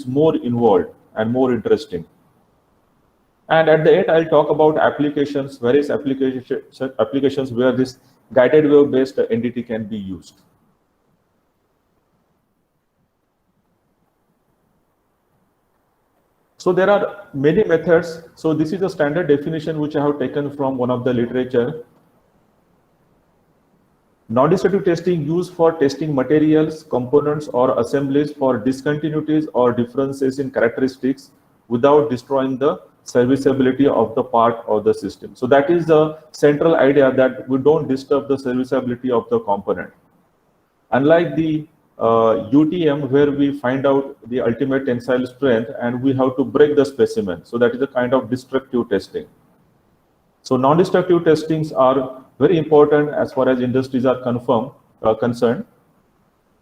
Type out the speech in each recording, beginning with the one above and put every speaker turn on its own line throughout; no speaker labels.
more involved and more interesting. And at the end, I'll talk about applications, various applications where this guided wave-based NDT can be used. So there are many methods. So this is a standard definition which I have taken from one of the literature. Non-destructive testing used for testing materials, components, or assemblies for discontinuities or differences in characteristics without destroying the serviceability of the part of the system. So that is the central idea, that we don't disturb the serviceability of the component. Unlike the UTM, where we find out the ultimate tensile strength and we have to break the specimen. So that is a kind of destructive testing. So non-destructive testings are very important as far as industries are concerned.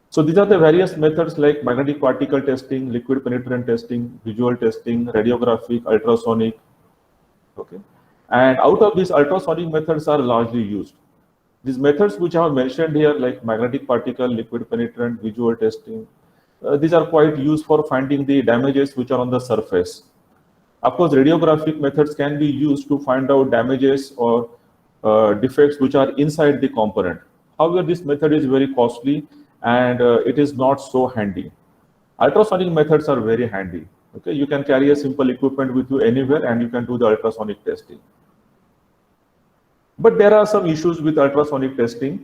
So these are the various methods like magnetic particle testing, liquid penetrant testing, visual testing, radiographic, ultrasonic. Okay, and out of these, ultrasonic methods are largely used. These methods which I have mentioned here, like magnetic particle, liquid penetrant, visual testing, these are quite used for finding the damages which are on the surface. Of course, radiographic methods can be used to find out damages or defects which are inside the component. However, this method is very costly and it is not so handy. Ultrasonic methods are very handy. Okay, you can carry a simple equipment with you anywhere and you can do the ultrasonic testing. But there are some issues with ultrasonic testing.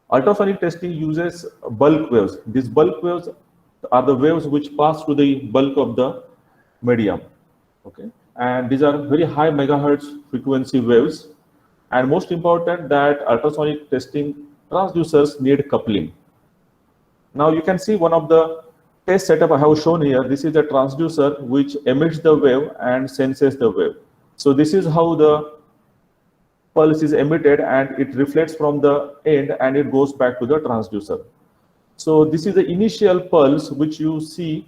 Ultrasonic testing uses bulk waves. These bulk waves are the waves which pass through the bulk of the medium. Okay, and these are very high megahertz frequency waves. And most important, that ultrasonic testing transducers need coupling. Now you can see one of the test setup I have shown here. This is a transducer which emits the wave and senses the wave. So this is how the pulse is emitted and it reflects from the end and it goes back to the transducer. So this is the initial pulse which you see,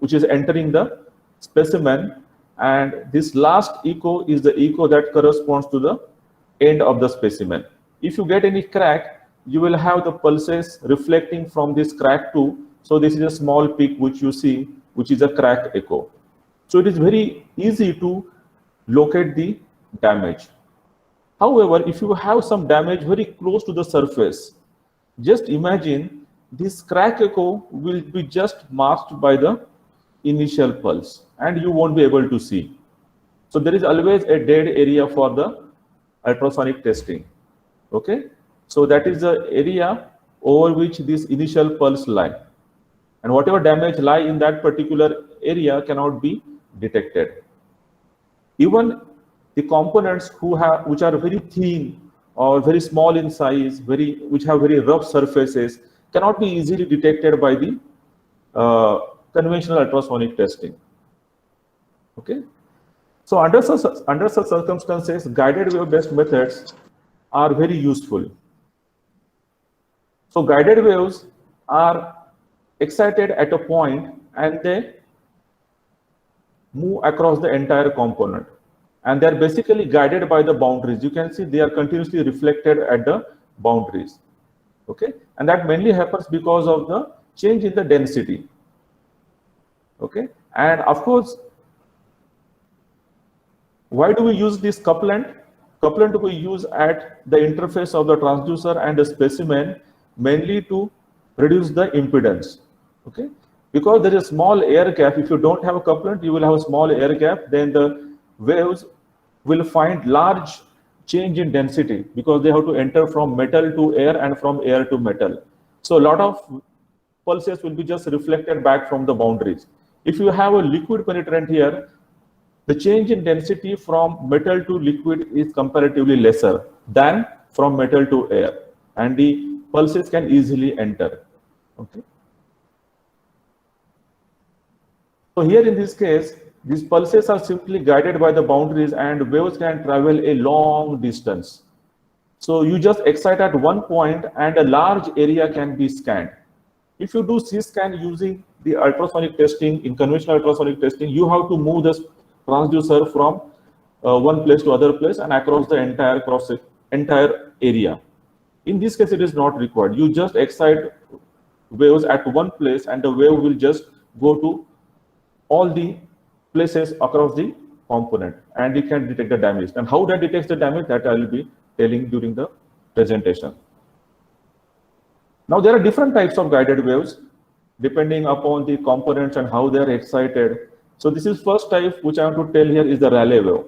which is entering the specimen, and this last echo is the echo that corresponds to the end of the specimen. If you get any crack, you will have the pulses reflecting from this crack too. So this is a small peak which you see, which is a crack echo. So it is very easy to locate the damage. However, if you have some damage very close to the surface, just imagine this crack echo will be just masked by the initial pulse and you won't be able to see. So there is always a dead area for the ultrasonic testing. Okay, so that is the area over which this initial pulse lie, and whatever damage lie in that particular area cannot be detected. Even the components which are very thin or very small in size, which have very rough surfaces, cannot be easily detected by the conventional ultrasonic testing. Okay, so under such circumstances, guided wave-based methods are very useful. So guided waves are excited at a point and they move across the entire component, and they are basically guided by the boundaries. You can see they are continuously reflected at the boundaries. Okay, and that mainly happens because of the change in the density. Okay, and of course, why do we use this couplant? Couplant we use at the interface of the transducer and the specimen mainly to reduce the impedance. Okay, because there is a small air gap. If you don't have a couplant, you will have a small air gap. Then the waves will find large change in density because they have to enter from metal to air and from air to metal. So a lot of pulses will be just reflected back from the boundaries. If you have a liquid penetrant here, the change in density from metal to liquid is comparatively lesser than from metal to air, and the pulses can easily enter. Okay. So here in this case, these pulses are simply guided by the boundaries and waves can travel a long distance. So you just excite at one point and a large area can be scanned. If you do C-scan using the ultrasonic testing, in conventional ultrasonic testing, you have to move the transducer from one place to other place and across the entire area. In this case, it is not required. You just excite waves at one place and the wave will just go to all the places across the component, and it can detect the damage. And how that detects the damage, that I will be telling during the presentation. Now there are different types of guided waves depending upon the components and how they are excited. So this is first type which I want to tell here is the Rayleigh wave.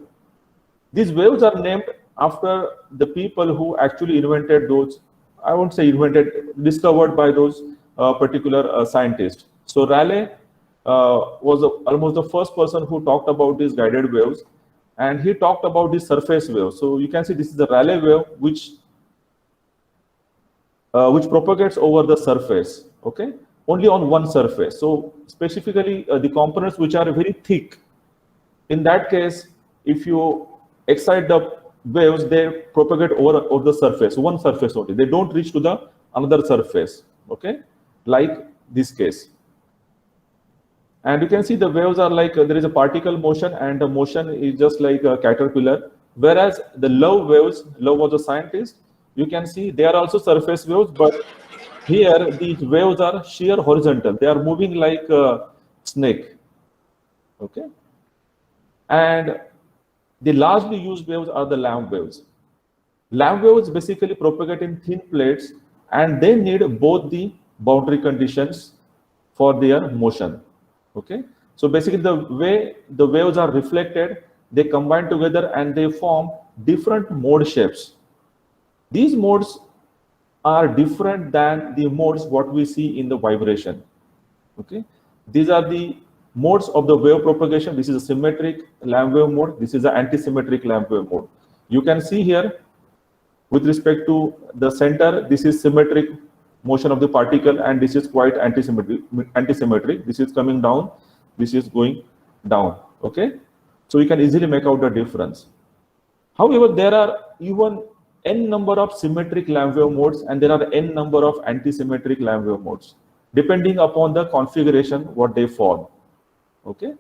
These waves are named after the people who actually invented those, I won't say invented, discovered by those particular scientists. So Rayleigh was almost the first person who talked about these guided waves, and he talked about the surface wave. So you can see this is the Rayleigh wave which propagates over the surface, okay, only on one surface. So specifically the components which are very thick, in that case, if you excite the waves, they propagate over the surface, one surface only. They don't reach to the another surface, okay, like this case. And you can see the waves are like there is a particle motion, and the motion is just like a caterpillar. Whereas the Love waves, Love was a scientist, you can see they are also surface waves, but here these waves are sheer horizontal. They are moving like a snake, okay. And the largely used waves are the Lamb waves. Lamb waves basically propagate in thin plates, and they need both the boundary conditions for their motion, okay. So basically the way the waves are reflected, they combine together and they form different mode shapes. These modes are different than the modes what we see in the vibration, okay. These are the modes of the wave propagation. This is a symmetric Lamb wave mode. This is an anti-symmetric Lamb wave mode. You can see here with respect to the center, this is symmetric motion of the particle, and this is quite anti-symmetric. This is coming down, this is going down, okay. So you can easily make out the difference. However, there are even n number of symmetric Lamb wave modes, and there are n number of anti-symmetric Lamb wave modes, depending upon the configuration what they form, okay.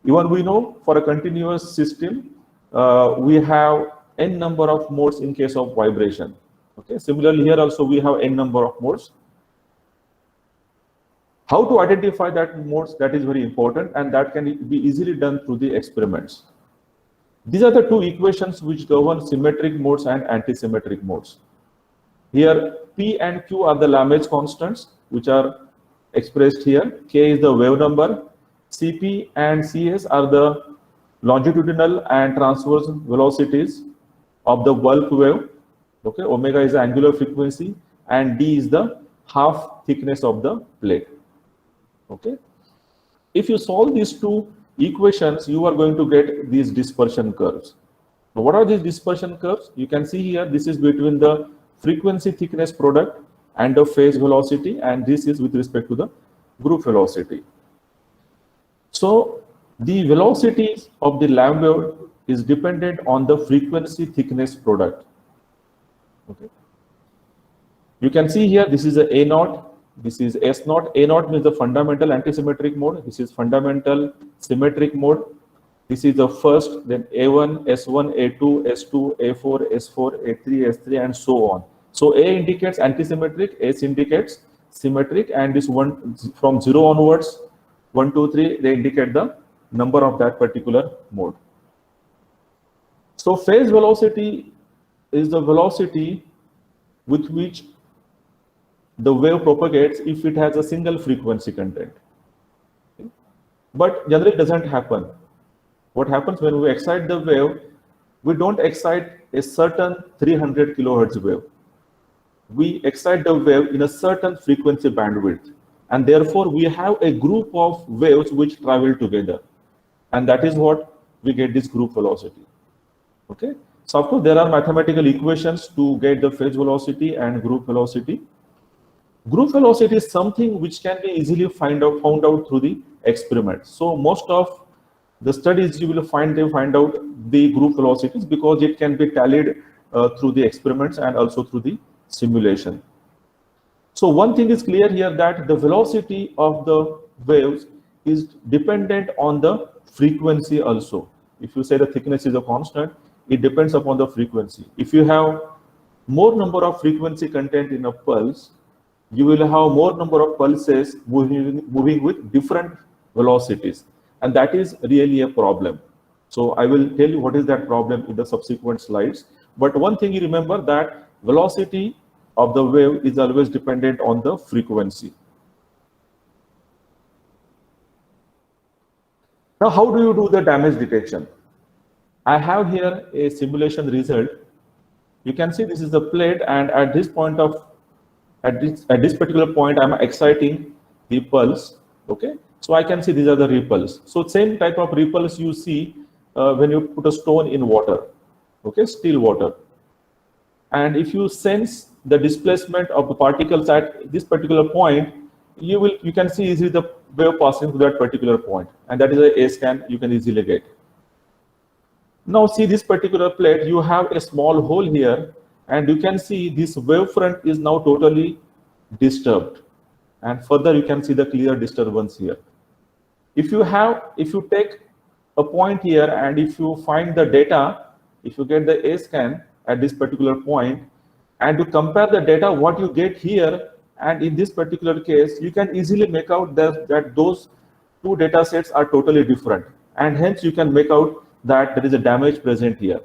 Even we know for a continuous system, we have n number of modes in case of vibration, okay. Similarly, here also we have n number of modes. How to identify that modes, that is very important, and that can be easily done through the experiments. These are the two equations which govern symmetric modes and anti-symmetric modes. Here, P and Q are the Lamage constants, which are expressed here. K is the wave number. Cp and Cs are the longitudinal and transverse velocities of the bulk wave. Okay, omega is the angular frequency, and D is the half thickness of the plate. Okay, if you solve these two equations, you are going to get these dispersion curves. Now, what are these dispersion curves? You can see here, this is between the frequency thickness product and the phase velocity, and this is with respect to the group velocity. So the velocity of the Lamb wave is dependent on the frequency thickness product. Okay. You can see here, this is a A0, this is S0. A0 means the fundamental antisymmetric mode. This is fundamental symmetric mode. This is the first, then A1, S1, A2, S2, A4, S4, A3, S3, and so on. So A indicates antisymmetric, S indicates symmetric, and this one from 0 onwards, 1, 2, 3, they indicate the number of that particular mode. So phase velocity is the velocity with which the wave propagates if it has a single frequency content. Okay. But generally it doesn't happen. What happens when we excite the wave, we don't excite a certain 300 kilohertz wave. We excite the wave in a certain frequency bandwidth, and therefore we have a group of waves which travel together, and that is what we get this group velocity. Okay. So of course there are mathematical equations to get the phase velocity and group velocity. Group velocity is something which can be easily found out through the experiment. So most of the studies you will find out the group velocities because it can be tallied through the experiments and also through the simulation. So one thing is clear here, that the velocity of the waves is dependent on the frequency also. If you say the thickness is a constant, it depends upon the frequency. If you have more number of frequency content in a pulse, you will have more number of pulses moving with different velocities, and that is really a problem. So I will tell you what is that problem in the subsequent slides. But one thing you remember, that velocity of the wave is always dependent on the frequency. Now, how do you do the damage detection? I have here a simulation result. You can see this is the plate, and at this particular point, I'm exciting the pulse. Okay, so I can see these are the ripples. So same type of ripples you see when you put a stone in water. Okay, still water. And if you sense the displacement of the particles at this particular point, you can see easily the wave passing to that particular point, and that is a scan you can easily get. Now see this particular plate, you have a small hole here, and you can see this wavefront is now totally disturbed, and further you can see the clear disturbance here. If you take a point here, and if you find the data, if you get the A scan at this particular point, and you compare the data what you get here and in this particular case, you can easily make out that those two data sets are totally different, and hence you can make out that there is a damage present here.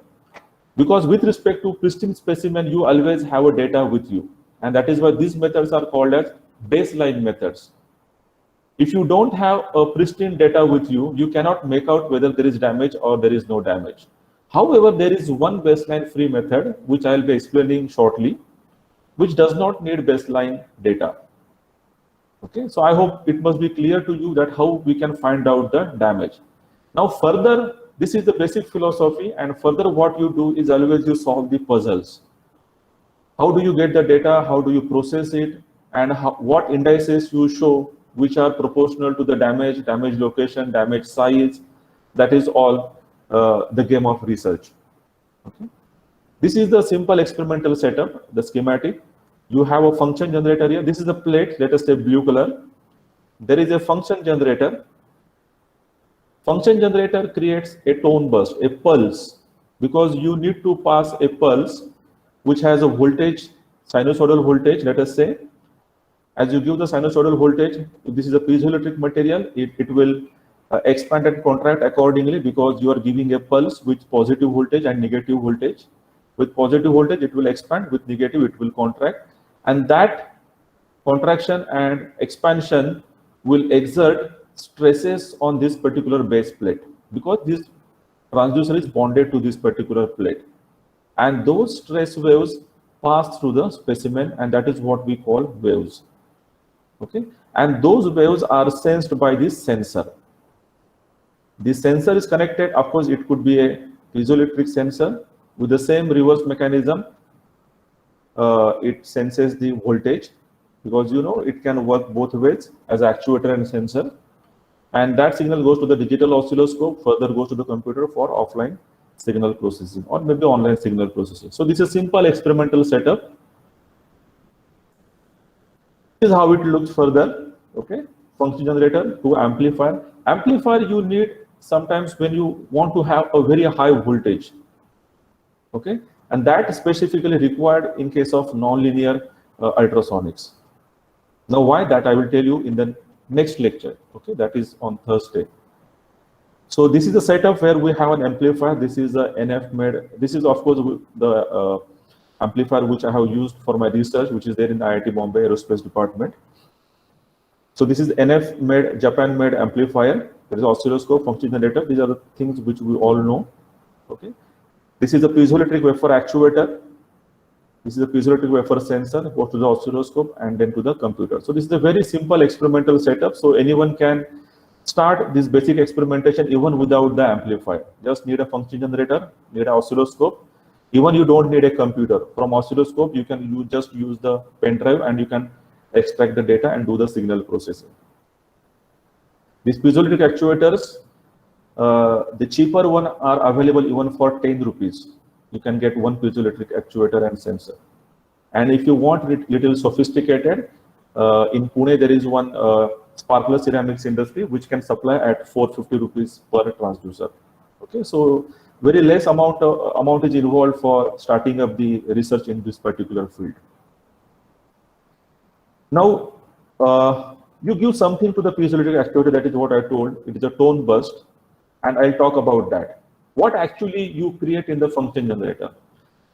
Because with respect to pristine specimen, you always have a data with you, and that is why these methods are called as baseline methods. If you don't have a pristine data with you, you cannot make out whether there is damage or there is no damage. However, there is one baseline free method which I will be explaining shortly, which does not need baseline data. Okay, so I hope it must be clear to you that how we can find out the damage. Now further, this is the basic philosophy, and further what you do is always you solve the puzzles. How do you get the data, how do you process it, and what indices you show which are proportional to the damage location, damage size. That is all the game of research. Okay. This is the simple experimental setup, the schematic. You have a function generator here. This is the plate, let us say blue color. There is a function generator. Function generator creates a tone burst, a pulse, because you need to pass a pulse which has a voltage, sinusoidal voltage, let us say. As you give the sinusoidal voltage, this is a piezoelectric material, it will expand and contract accordingly, because you are giving a pulse with positive voltage and negative voltage. With positive voltage, it will expand, with negative, it will contract. And that contraction and expansion will exert stresses on this particular base plate, because this transducer is bonded to this particular plate. And those stress waves pass through the specimen, and that is what we call waves. Okay, and those waves are sensed by this sensor. The sensor is connected, of course, it could be a piezoelectric sensor with the same reverse mechanism. It senses the voltage, because it can work both ways as actuator and sensor. And that signal goes to the digital oscilloscope, further goes to the computer for offline signal processing or maybe online signal processing. So this is a simple experimental setup. This is how it looks further. Okay, function generator to amplifier. Amplifier you need sometimes when you want to have a very high voltage. Okay, and that specifically required in case of nonlinear ultrasonics. Now why that I will tell you in the next lecture. Okay, that is on Thursday. So this is the setup where we have an amplifier. This is a NF made. This is of course the amplifier which I have used for my research, which is there in the IIT Bombay Aerospace Department. So this is NF made, Japan made amplifier. There is oscilloscope, function generator. These are the things which we all know. Okay. This is a piezoelectric wafer actuator. This is a piezoelectric wafer sensor, goes to the oscilloscope and then to the computer. So this is a very simple experimental setup. So anyone can start this basic experimentation even without the amplifier. Just need a function generator, need an oscilloscope. Even you don't need a computer. From oscilloscope, you can just use the pen drive and you can extract the data and do the signal processing. These piezoelectric actuators, the cheaper one are available even for 10 rupees. You can get one piezoelectric actuator and sensor. And if you want it little sophisticated, in Pune there is one Sparkler Ceramics industry which can supply at 450 rupees per transducer. Okay, so very less amount is involved for starting up the research in this particular field. Now, you give something to the piezoelectric actuator, that is what I told. It is a tone burst, and I'll talk about that. What actually you create in the function generator?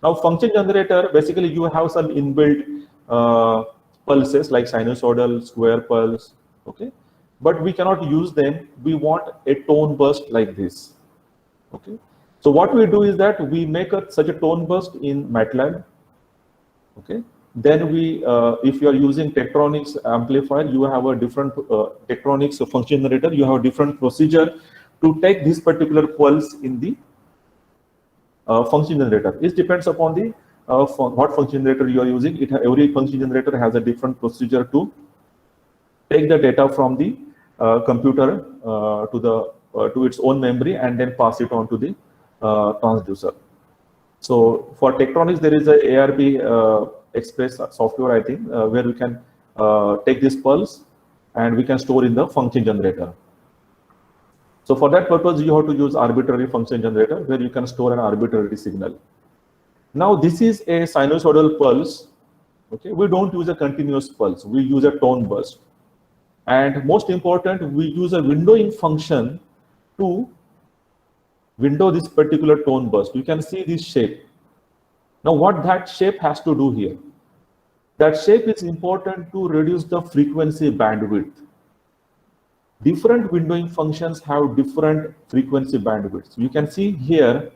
Now, function generator, basically you have some inbuilt pulses like sinusoidal, square pulse, okay? But we cannot use them. We want a tone burst like this, okay? So what we do is that we make such a tone burst in MATLAB, okay? Then we, if you are using Tektronix amplifier, you have a different Tektronix function generator. You have a different procedure to take this particular pulse in the function generator. It depends upon the what function generator you are using. Every function generator has a different procedure to take the data from the computer to its own memory and then pass it on to the transducer. So for Tektronix, there is a ARB Express software, I think, where we can take this pulse and we can store in the function generator. So for that purpose, you have to use arbitrary function generator where you can store an arbitrary signal. Now this is a sinusoidal pulse. Okay, we don't use a continuous pulse. We use a tone burst. And most important, we use a windowing function to window this particular tone burst. You can see this shape. Now what that shape has to do here? That shape is important to reduce the frequency bandwidth. Different windowing functions have different frequency bandwidths. You can see here,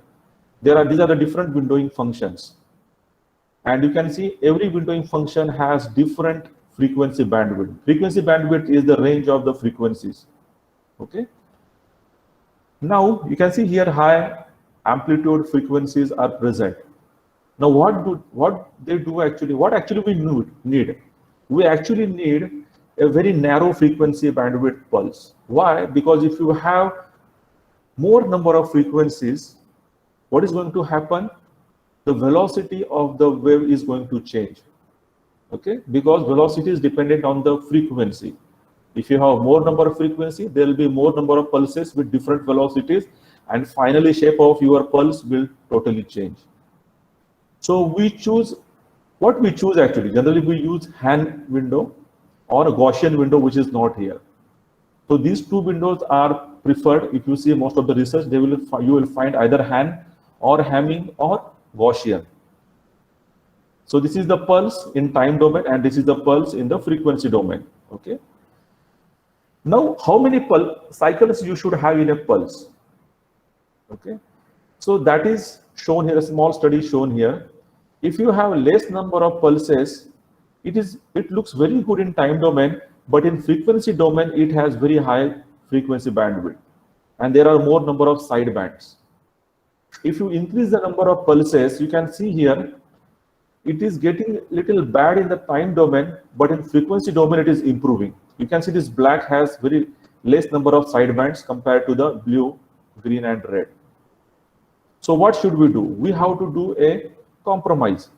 these are the different windowing functions. And you can see every windowing function has different frequency bandwidth. Frequency bandwidth is the range of the frequencies. Okay. Now you can see here high amplitude frequencies are present. Now what actually we need? We actually need a very narrow frequency bandwidth pulse. Why? Because if you have more number of frequencies, what is going to happen? The velocity of the wave is going to change. Okay, because velocity is dependent on the frequency. If you have more number of frequency, there will be more number of pulses with different velocities, and finally shape of your pulse will totally change. So we choose, what we choose actually, generally we use Hahn window or a Gaussian window, which is not here. So these two windows are preferred. If you see most of the research, you will find either Hahn or Hamming or Gaussian. So this is the pulse in time domain and this is the pulse in the frequency domain. Okay. Now, how many cycles you should have in a pulse? Okay. So that is shown here, a small study shown here. If you have less number of pulses, it looks very good in time domain, but in frequency domain, it has very high frequency bandwidth. And there are more number of side bands. If you increase the number of pulses, you can see here, it is getting little bad in the time domain, but in frequency domain, it is improving. You can see this black has very less number of side bands compared to the blue, green, and red. So what should we do? We have to do a compromise.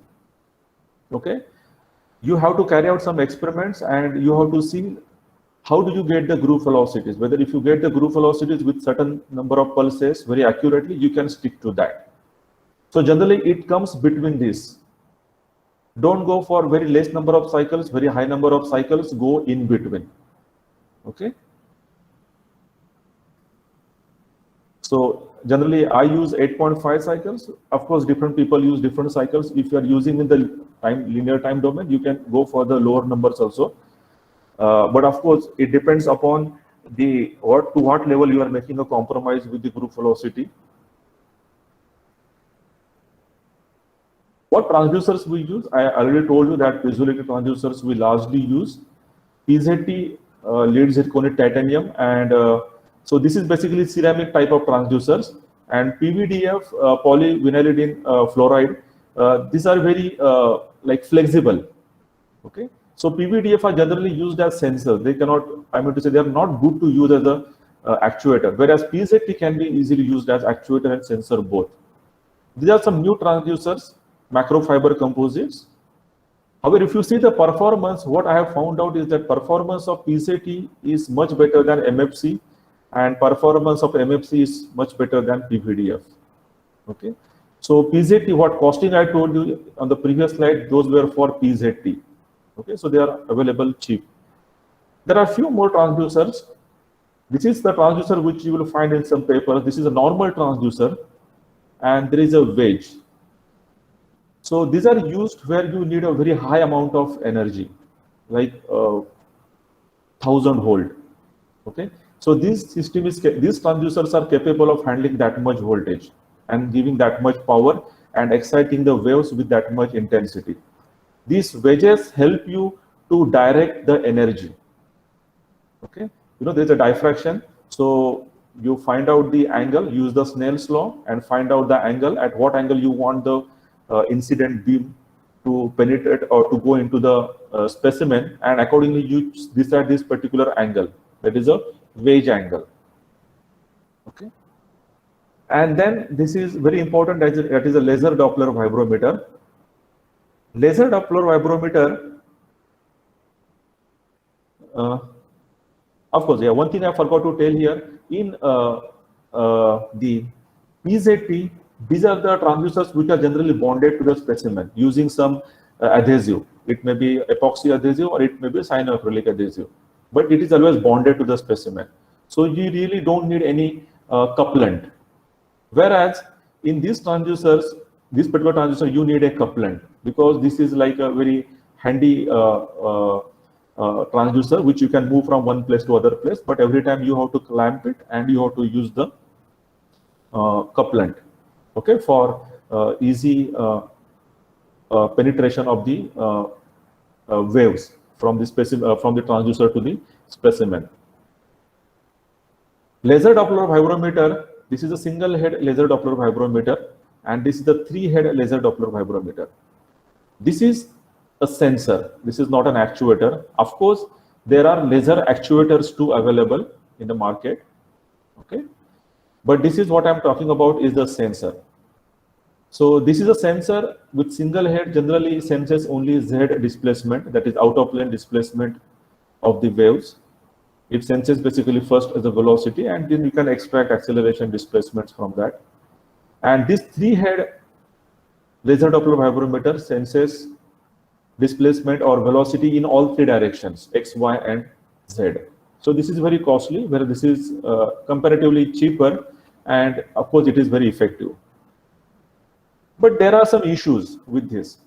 Okay, you have to carry out some experiments and you have to see how do you get the groove velocities. Whether if you get the groove velocities with certain number of pulses very accurately, you can stick to that. So generally it comes between this. Don't go for very less number of cycles, very high number of cycles, go in between. Okay. So generally I use 8.5 cycles. Of course, different people use different cycles. If you are using in the linear time domain, you can go for the lower numbers also. But of course, it depends upon to what level you are making a compromise with the groove velocity. What transducers we use? I already told you that piezoelectric transducers we largely use PZT, lead zirconium titanium, and so this is basically ceramic type of transducers, and PVDF, polyvinylidene fluoride. These are very like flexible. Okay, so PVDF are generally used as sensors. They cannot, I mean to say, they are not good to use as a actuator, whereas PZT can be easily used as actuator and sensor both. These are some new transducers, macrofiber composites. However, if you see the performance, what I have found out is that performance of PZT is much better than MFC, and performance of MFC is much better than PVDF. Okay, so PZT, what costing I told you on the previous slide, those were for PZT. Okay, so they are available cheap. There are few more transducers. This is the transducer which you will find in some papers. This is a normal transducer, and there is a wedge. So these are used where you need a very high amount of energy, like 1000 volt. Okay, so these transducers are capable of handling that much voltage and giving that much power and exciting the waves with that much intensity. These wedges help you to direct the energy. Okay, there's a diffraction, so you find out the angle, use the Snell's law, and find out the angle at what angle you want the incident beam to penetrate or to go into the specimen, and accordingly you decide this particular angle. That is a wedge angle. Okay, and then this is very important, that is a laser Doppler vibrometer. Laser Doppler vibrometer. Of course, yeah, one thing I forgot to tell here, in the PZT, these are the transducers which are generally bonded to the specimen using some adhesive. It may be epoxy adhesive or it may be cyanoacrylic adhesive, but it is always bonded to the specimen. So you really don't need any couplant. Whereas in these transducers, this particular transducer, you need a couplant, because this is like a very handy transducer which you can move from one place to other place, but every time you have to clamp it and you have to use the couplant, okay, for easy penetration of the waves from the specimen, from the transducer to the specimen. Laser Doppler vibrometer, this is a single head laser Doppler vibrometer, and this is the 3-head laser Doppler vibrometer. This is a sensor. This is not an actuator. Of course, there are laser actuators too available in the market. Okay, but this is what I'm talking about, is the sensor. So this is a sensor with single head, generally senses only Z displacement, that is out of plane displacement of the waves. It senses basically first as the velocity, and then you can extract acceleration displacements from that. And this 3-head laser Doppler vibrometer senses displacement or velocity in all 3 directions, X, Y, and Z. So this is very costly, where this is comparatively cheaper, and of course it is very effective. But there are some issues with this.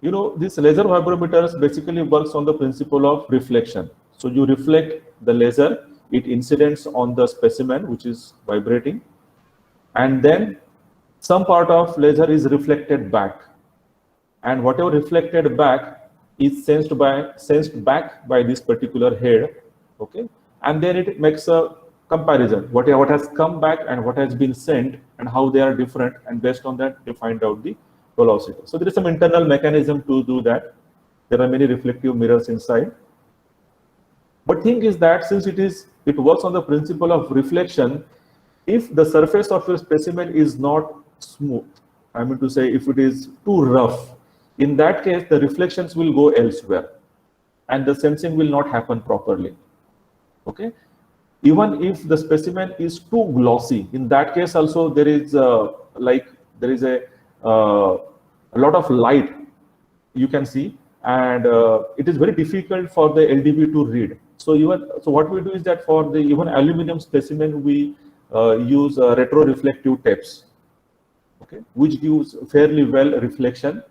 This laser vibrometers basically works on the principle of reflection. So you reflect the laser, it incidents on the specimen which is vibrating, and then some part of laser is reflected back, and whatever reflected back is sensed back by this particular head. Okay, and then it makes a comparison, what has come back and what has been sent and how they are different, and based on that they find out the velocity. So there is some internal mechanism to do that. There are many reflective mirrors inside. But thing is that since it works on the principle of reflection, if the surface of your specimen is not smooth, I mean to say if it is too rough, in that case the reflections will go elsewhere and the sensing will not happen properly. Okay, even if the specimen is too glossy, in that case also there is a lot of light you can see, and it is very difficult for the LDB to read. So what we do is that for the even aluminum specimen we use retroreflective tapes, okay, which gives fairly well reflection.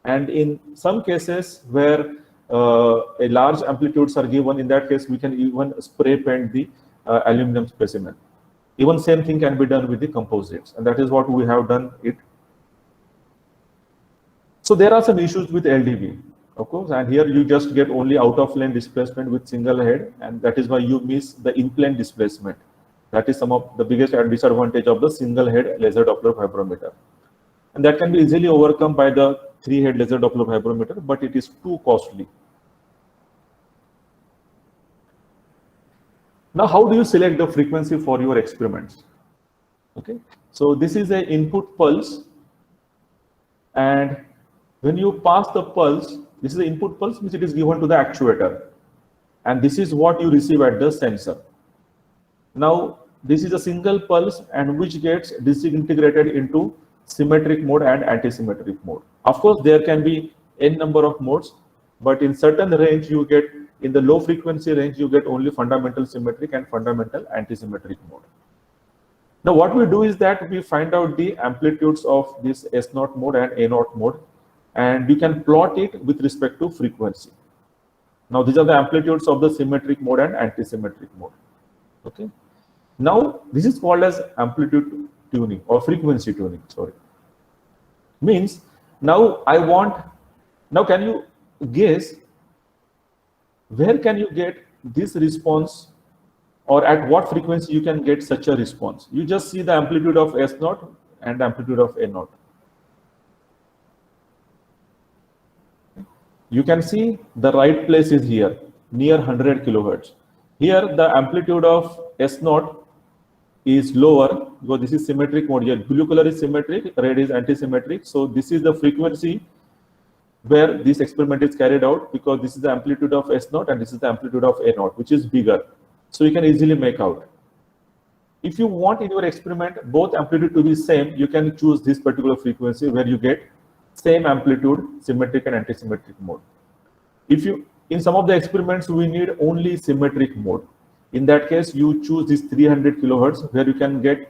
And in some cases where a large amplitudes are given, in that case we can even spray paint the aluminum specimen. Even same thing can be done with the composites, and that is what we have done it. So there are some issues with LDB, of course, and here you just get only out of plane displacement with single head, and that is why you miss the in-plane displacement. That is some of the biggest disadvantage of the single head laser Doppler vibrometer. And that can be easily overcome by the 3-head laser Doppler vibrometer, but it is too costly. Now, how do you select the frequency for your experiments? Okay, so this is an input pulse, and when you pass the pulse, this is the input pulse which it is given to the actuator, and this is what you receive at the sensor. Now, this is a single pulse and which gets disintegrated into symmetric mode and anti-symmetric mode. Of course, there can be n number of modes, but in certain range you get, in the low frequency range, you get only fundamental symmetric and fundamental antisymmetric mode. Now what we do is that we find out the amplitudes of this S0 mode and A0 mode, and we can plot it with respect to frequency. Now these are the amplitudes of the symmetric mode and antisymmetric mode. Okay. Now this is called as amplitude tuning or frequency tuning. Sorry. Means now I want. Now can you guess where can you get this response, or at what frequency you can get such a response? You just see the amplitude of S0 and amplitude of A0. You can see the right place is here, near 100 kilohertz. Here the amplitude of S0 is lower because this is symmetric mode here. Blue color is symmetric, red is antisymmetric. So this is the frequency where this experiment is carried out, because this is the amplitude of S0 and this is the amplitude of A0, which is bigger. So you can easily make out. If you want in your experiment both amplitude to be same, you can choose this particular frequency where you get same amplitude, symmetric and antisymmetric mode. If you, in some of the experiments, we need only symmetric mode. In that case, you choose this 300 kilohertz where you can get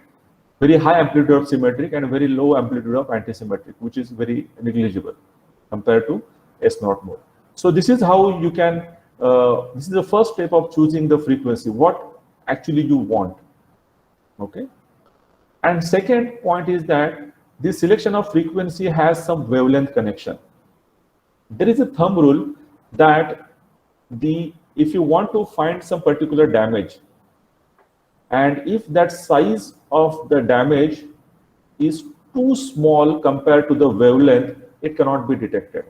very high amplitude of symmetric and very low amplitude of antisymmetric, which is very negligible compared to S0 mode. So this is how you can, this is the first step of choosing the frequency, what actually you want. Okay. And second point is that this selection of frequency has some wavelength connection. There is a thumb rule that if you want to find some particular damage, and if that size of the damage is too small compared to the wavelength, it cannot be detected.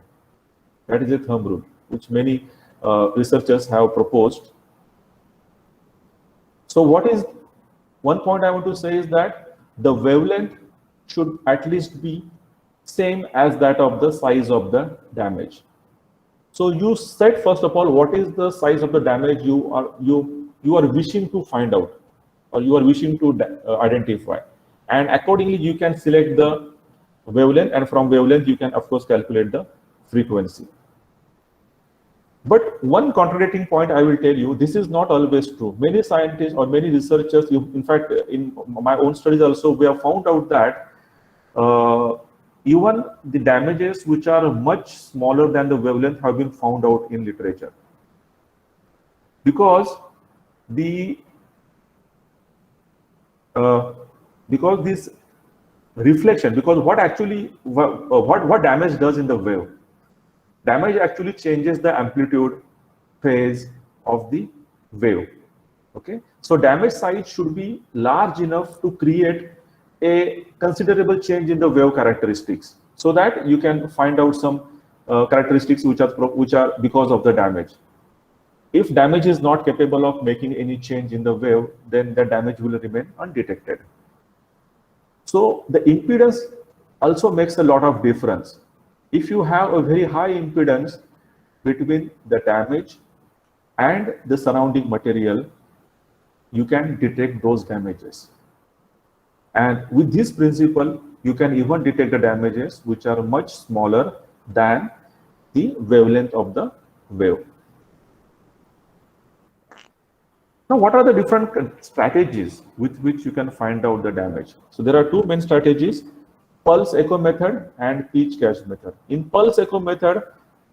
That is a thumb rule which many researchers have proposed. So what is one point I want to say is that the wavelength should at least be same as that of the size of the damage. So you set first of all what is the size of the damage you are wishing to find out, or you are wishing to identify, and accordingly you can select the wavelength, and from wavelength you can of course calculate the frequency. But one contradicting point I will tell you, this is not always true. Many scientists or many researchers, in fact in my own studies also, we have found out that even the damages which are much smaller than the wavelength have been found out in literature, because this reflection, because what actually what damage does in the wave, damage actually changes the amplitude phase of the wave. Okay, so damage size should be large enough to create a considerable change in the wave characteristics, so that you can find out some characteristics which are because of the damage. If damage is not capable of making any change in the wave, then the damage will remain undetected. So the impedance also makes a lot of difference. If you have a very high impedance between the damage and the surrounding material, you can detect those damages. And with this principle, you can even detect the damages which are much smaller than the wavelength of the wave. Now, what are the different strategies with which you can find out the damage? So there are two main strategies: pulse echo method and pitch catch method. In pulse echo method,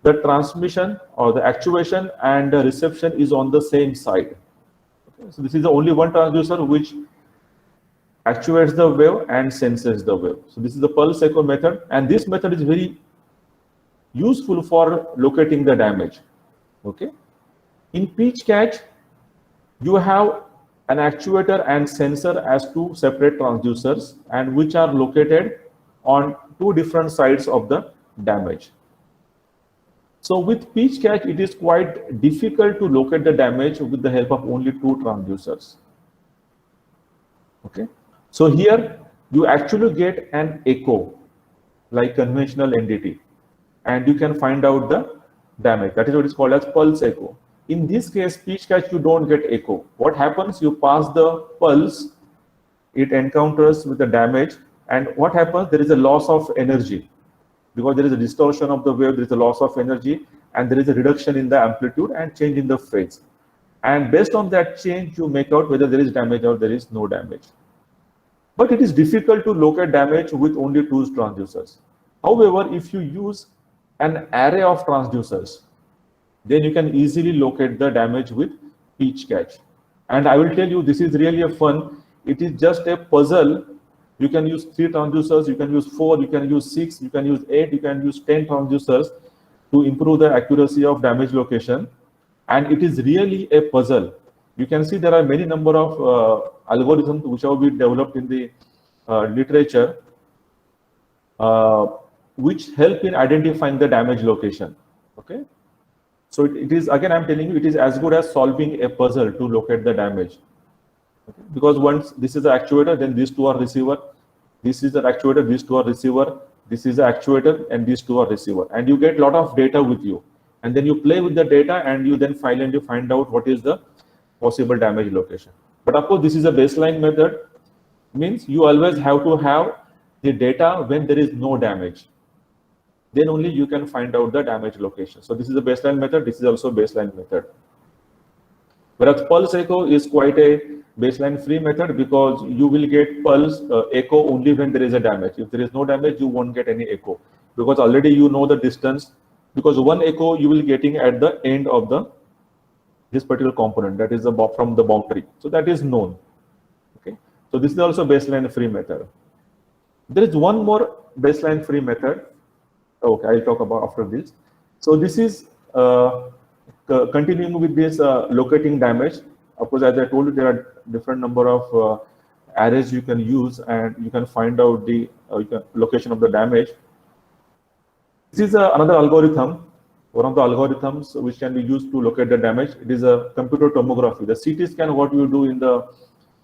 the transmission or the actuation and the reception is on the same side. Okay, so this is the only one transducer which actuates the wave and senses the wave. So this is the pulse echo method, and this method is very useful for locating the damage. Okay. In pitch catch, you have an actuator and sensor as two separate transducers, and which are located on two different sides of the damage. So with pitch catch, it is quite difficult to locate the damage with the help of only two transducers. Okay. So here you actually get an echo like conventional NDT, and you can find out the damage. That is what is called as pulse echo. In this case, pitch catch, you don't get echo. What happens? You pass the pulse, it encounters with the damage, and what happens? There is a loss of energy. Because there is a distortion of the wave, there is a loss of energy, and there is a reduction in the amplitude and change in the phase. And based on that change, you make out whether there is damage or there is no damage. But it is difficult to locate damage with only two transducers. However, if you use an array of transducers, then you can easily locate the damage with each catch. And I will tell you, this is really a fun. It is just a puzzle. You can use 3 transducers, you can use 4, you can use 6, you can use 8, you can use 10 transducers to improve the accuracy of damage location. And it is really a puzzle. You can see there are many number of algorithms which have been developed in the literature, which help in identifying the damage location. Okay. So it is, again, I'm telling you, it is as good as solving a puzzle to locate the damage. Okay. Because once this is the actuator, then these two are receiver. This is the actuator, these two are receiver. This is the actuator, and these two are receiver. And you get a lot of data with you. And then you play with the data, and you then file and you find out what is the possible damage location. But of course, this is a baseline method. Means you always have to have the data when there is no damage. Then only you can find out the damage location. So this is a baseline method. This is also a baseline method. Whereas pulse echo is quite a baseline free method, because you will get pulse echo only when there is a damage. If there is no damage, you won't get any echo, because already you know the distance. Because one echo you will getting at the end of this particular component, that is from the boundary. So that is known. Okay. So this is also baseline free method. There is one more baseline free method. Okay, I'll talk about after this. So this is continuing with this locating damage. Of course, as I told you, there are different number of arrays you can use, and you can find out the location of the damage. This is another algorithm, one of the algorithms which can be used to locate the damage. It is a computer tomography. The CT scan, what you do in the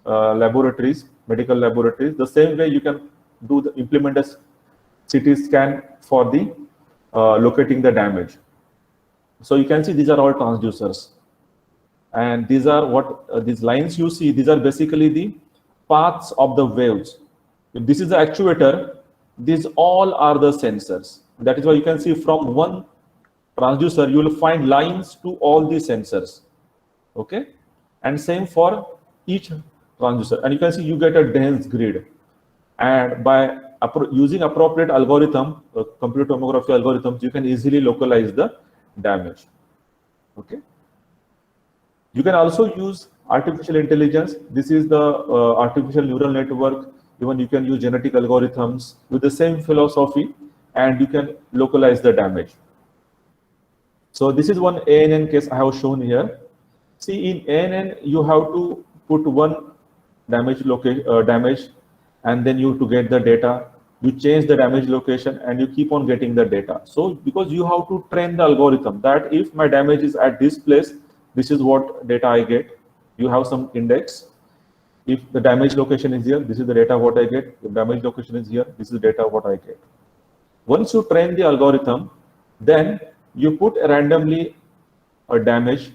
laboratories, medical laboratories, the same way you can implement a CT scan for the locating the damage. So you can see these are all transducers, and these are what these lines you see. These are basically the paths of the waves. If this is the actuator, these all are the sensors. That is why you can see from one transducer you will find lines to all the sensors. Okay, and same for each transducer, and you can see you get a dense grid. And by using appropriate algorithm, computer tomography algorithms, you can easily localize the damage. Okay. You can also use artificial intelligence. This is the artificial neural network. Even you can use genetic algorithms with the same philosophy, and you can localize the damage. So this is one ANN case I have shown here. See, in ANN, you have to put one damage damage, and then you to get the data, you change the damage location, and you keep on getting the data. So because you have to train the algorithm that if my damage is at this place, this is what data I get. You have some index. If the damage location is here, this is the data what I get. If damage location is here, this is the data what I get. Once you train the algorithm, then you put randomly a damage,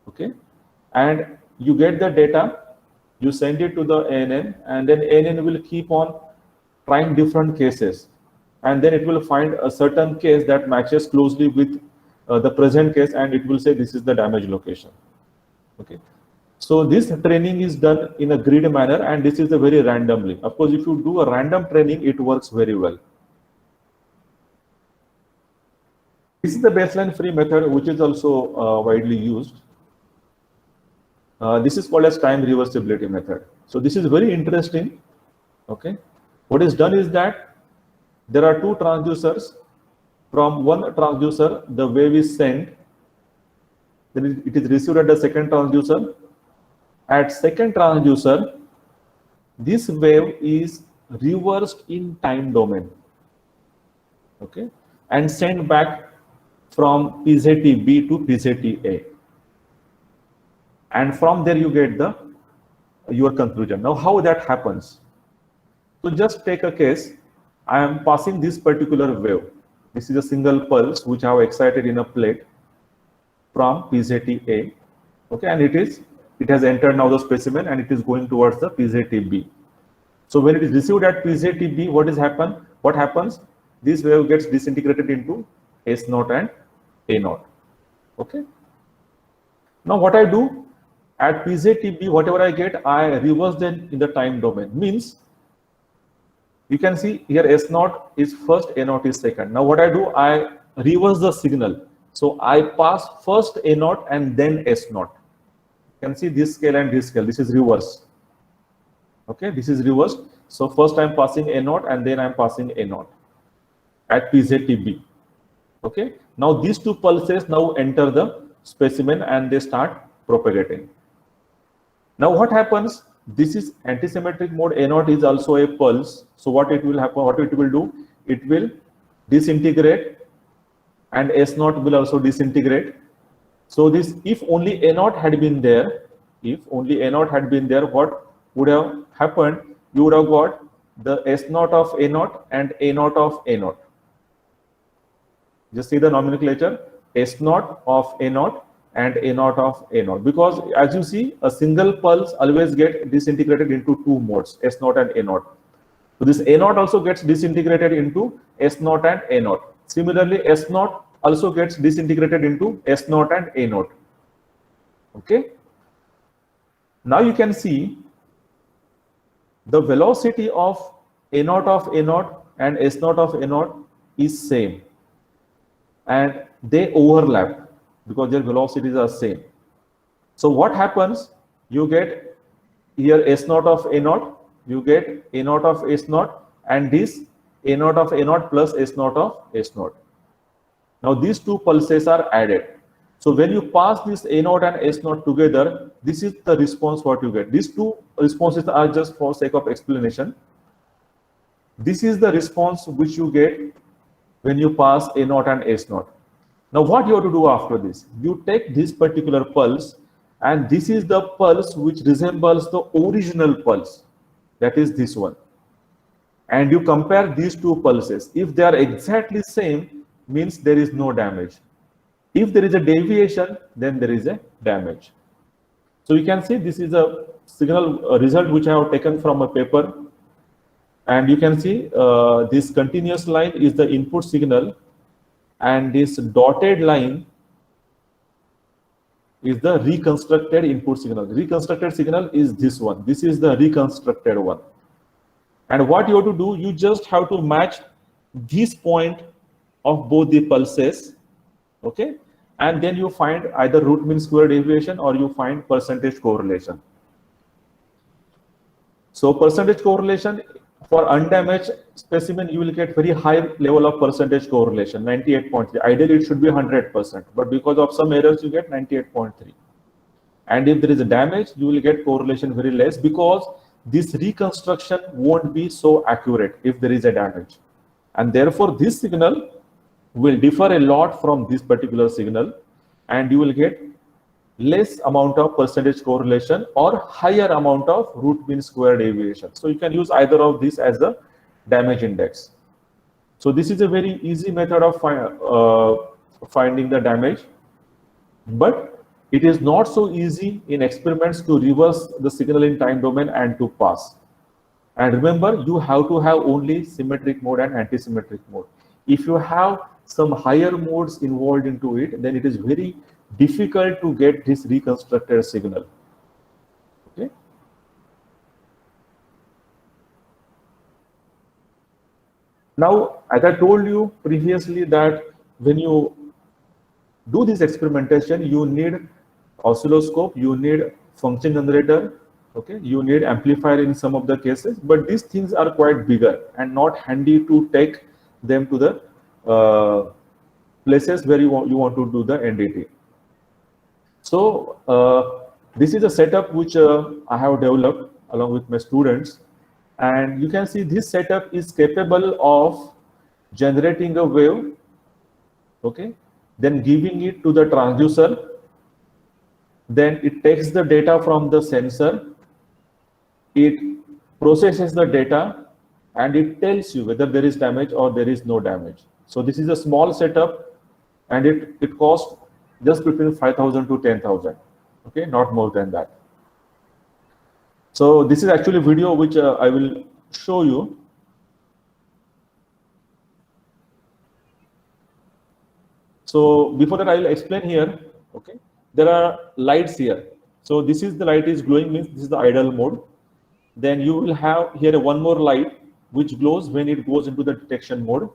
okay, and you get the data, you send it to the ANN, and then ANN will keep on trying different cases, and then it will find a certain case that matches closely with the present case, and it will say this is the damage location. Okay, so this training is done in a grid manner, and this is a very randomly. Of course, if you do a random training, it works very well. This is the baseline free method, which is also widely used. This is called as time reversibility method. So this is very interesting. Okay, what is done is that there are two transducers. From one transducer, the wave is sent. Then it is received at the second transducer. At second transducer, this wave is reversed in time domain. Okay, and sent back from PZT B to PZT A. And from there you get your conclusion. Now how that happens? So just take a case. I am passing this particular wave. This is a single pulse which I have excited in a plate from PZT A. Okay, and it has entered now the specimen, and it is going towards the PZT B. So when it is received at PZT B, what happens? This wave gets disintegrated into S0 and A0. Okay. Now what I do at PZTB, whatever I get, I reverse them in the time domain. Means you can see here S0 is first, A0 is second. Now what I do, I reverse the signal. So I pass first A0 and then S0. You can see this scale and this scale. This is reverse. Okay, this is reversed. So first I'm passing A0 and then I'm passing A0 at PZTB. Okay, now these two pulses now enter the specimen and they start propagating. Now what happens? This is antisymmetric mode. A0 is also a pulse. So what it will happen? What it will do? It will disintegrate, and S0 will also disintegrate. So this, if only A0 had been there, what would have happened? You would have got the S0 of A0 and A0 of A0. Just see the nomenclature: S0 of A0 and A0 of A0. Because as you see, a single pulse always gets disintegrated into two modes, S0 and A0. So this A0 also gets disintegrated into S0 and A0. Similarly, S0 also gets disintegrated into S0 and A0. Okay. Now you can see the velocity of A0 of A0 and S0 of A0 is same, and they overlap because their velocities are same. So what happens? You get here S0 of A0, you get A0 of S0, and this A0 of A0 plus S0 of S0. Now these two pulses are added. So when you pass this A0 and S0 together, this is the response what you get. These two responses are just for sake of explanation. This is the response which you get when you pass A0 and S0. Now what you have to do after this? You take this particular pulse, and this is the pulse which resembles the original pulse, that is this one. And you compare these two pulses. If they are exactly same, means there is no damage. If there is a deviation, then there is a damage. So you can see this is a signal result which I have taken from a paper. And you can see this continuous line is the input signal, and this dotted line is the reconstructed input signal. Reconstructed signal is this one. This is the reconstructed one. And what you have to do, you just have to match this point of both the pulses. Okay, and then you find either root mean square deviation or you find percentage correlation. So percentage correlation for undamaged specimen, you will get very high level of percentage correlation, 98.3. Ideally it should be 100%, but because of some errors you get 98.3. And if there is a damage, you will get correlation very less, because this reconstruction won't be so accurate if there is a damage. And therefore this signal will differ a lot from this particular signal, and you will get less amount of percentage correlation or higher amount of root mean square deviation. So you can use either of these as the damage index. So this is a very easy method of finding the damage, but it is not so easy in experiments to reverse the signal in time domain and to pass. And remember, you have to have only symmetric mode and antisymmetric mode. If you have some higher modes involved into it, then it is very difficult to get this reconstructed signal. Okay. Now, as I told you previously that when you do this experimentation, you need oscilloscope, you need function generator, okay, you need amplifier in some of the cases, but these things are quite bigger and not handy to take them to the places where you want to do the NDT. So this is a setup which I have developed along with my students, and you can see this setup is capable of generating a wave, okay, then giving it to the transducer, then it takes the data from the sensor, it processes the data, and it tells you whether there is damage or there is no damage. So this is a small setup, and it costs just between 5,000 to 10,000, okay, not more than that. So this is actually a video which I will show you. So before that, I will explain here. Okay, there are lights here. So this is the light is glowing, means this is the idle mode. Then you will have here one more light which glows when it goes into the detection mode.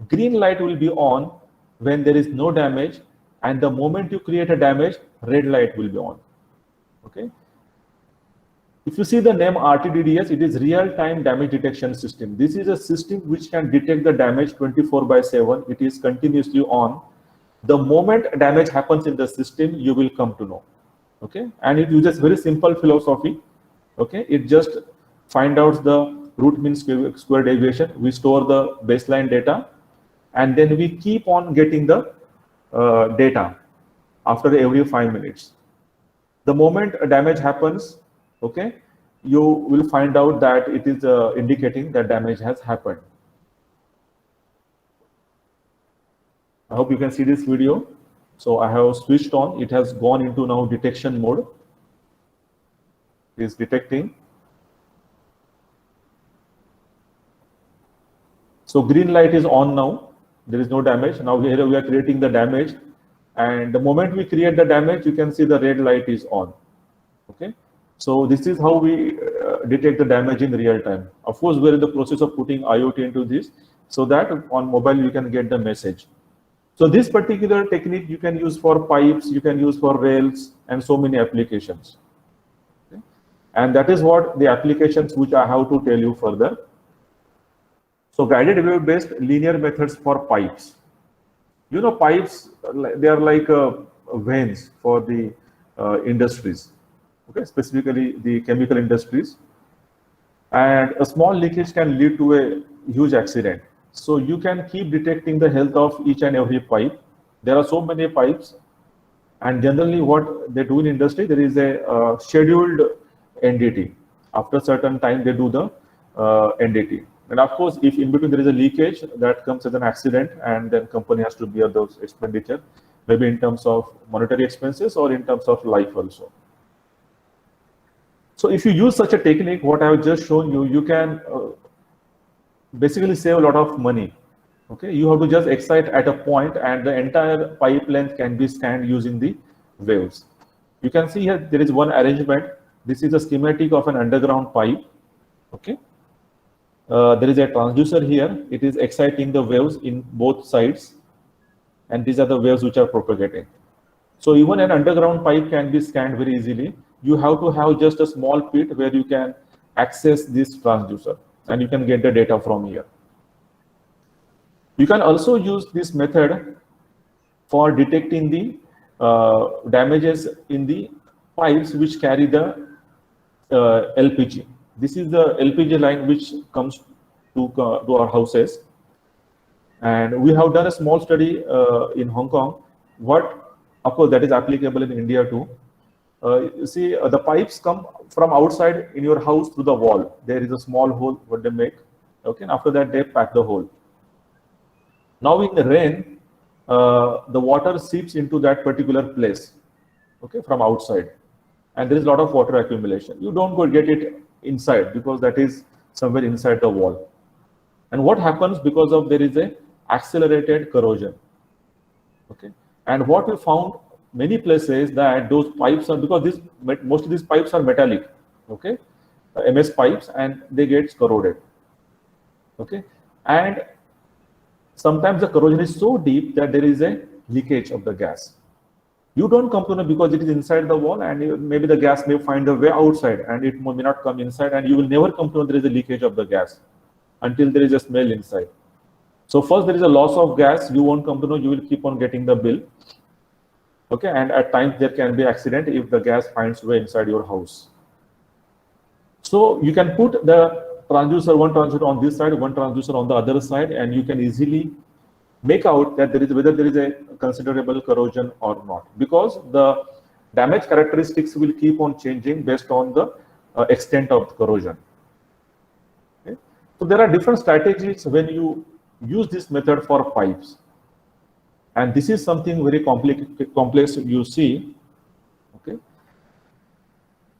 Green light will be on when there is no damage, and the moment you create a damage, red light will be on. Okay. If you see the name RTDDS, it is real-time damage detection system. This is a system which can detect the damage 24/7. It is continuously on. The moment damage happens in the system, you will come to know. Okay, and it uses very simple philosophy. Okay, it just find out the root mean square deviation. We store the baseline data, and then we keep on getting the data after every 5 minutes. The moment a damage happens, okay, you will find out that it is indicating that damage has happened. I hope you can see this video. So I have switched on. It has gone into now detection mode. It is detecting. So green light is on now. There is no damage. Now here we are creating the damage. And the moment we create the damage, you can see the red light is on. Okay. So this is how we detect the damage in real time. Of course, we're in the process of putting IoT into this so that on mobile you can get the message. So this particular technique you can use for pipes, you can use for rails, and so many applications. Okay. And that is what the applications which I have to tell you further. So guided wave-based linear methods for pipes. You know, pipes, they are like veins for the industries. Okay, specifically the chemical industries, and a small leakage can lead to a huge accident. So you can keep detecting the health of each and every pipe. There are so many pipes, and generally what they do in industry, there is a scheduled NDT. After a certain time, they do the NDT. And of course, if in between there is a leakage, that comes as an accident, and then company has to bear those expenditure, maybe in terms of monetary expenses or in terms of life also. So if you use such a technique, what I have just shown you, you can basically save a lot of money. Okay, you have to just excite at a point, and the entire pipe length can be scanned using the waves. You can see here there is one arrangement. This is a schematic of an underground pipe. Okay, there is a transducer here. It is exciting the waves in both sides, and these are the waves which are propagating. So even an underground pipe can be scanned very easily. You have to have just a small pit where you can access this transducer, and you can get the data from here. You can also use this method for detecting the damages in the pipes which carry the LPG. This is the LPG line which comes to our houses. And we have done a small study in Hong Kong. Of course, that is applicable in India too. You see, the pipes come from outside in your house through the wall. There is a small hole what they make. Okay, and after that they pack the hole. Now in the rain, the water seeps into that particular place. Okay, from outside, and there is a lot of water accumulation. You don't go get it inside because that is somewhere inside the wall. And what happens because of there is a accelerated corrosion. Okay, and what we found many places that those pipes are, because most of these pipes are metallic, okay, MS pipes, and they get corroded. Okay, and sometimes the corrosion is so deep that there is a leakage of the gas. You don't come to know because it is inside the wall, and maybe the gas may find a way outside, and it may not come inside, and you will never come to know there is a leakage of the gas until there is a smell inside. So first there is a loss of gas, you won't come to know, you will keep on getting the bill. Okay, and at times there can be accident if the gas finds way inside your house. So you can put the transducer, one transducer on this side, one transducer on the other side, and you can easily make out that there is whether there is a considerable corrosion or not, because the damage characteristics will keep on changing based on the extent of the corrosion. Okay? So there are different strategies when you use this method for pipes, and this is something very complex you see. Okay,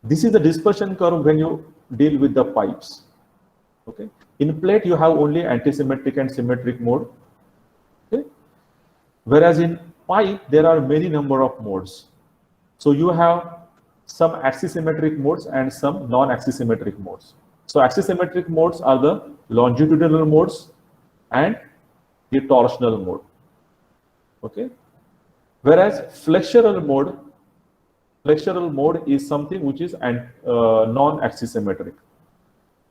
this is the dispersion curve when you deal with the pipes. Okay, in plate you have only antisymmetric and symmetric mode. Okay, Whereas in pipe, there are many number of modes. So you have some axisymmetric modes and some non-axisymmetric modes. So axisymmetric modes are the longitudinal modes and the torsional mode. Okay. Whereas flexural mode is something which is non-axisymmetric.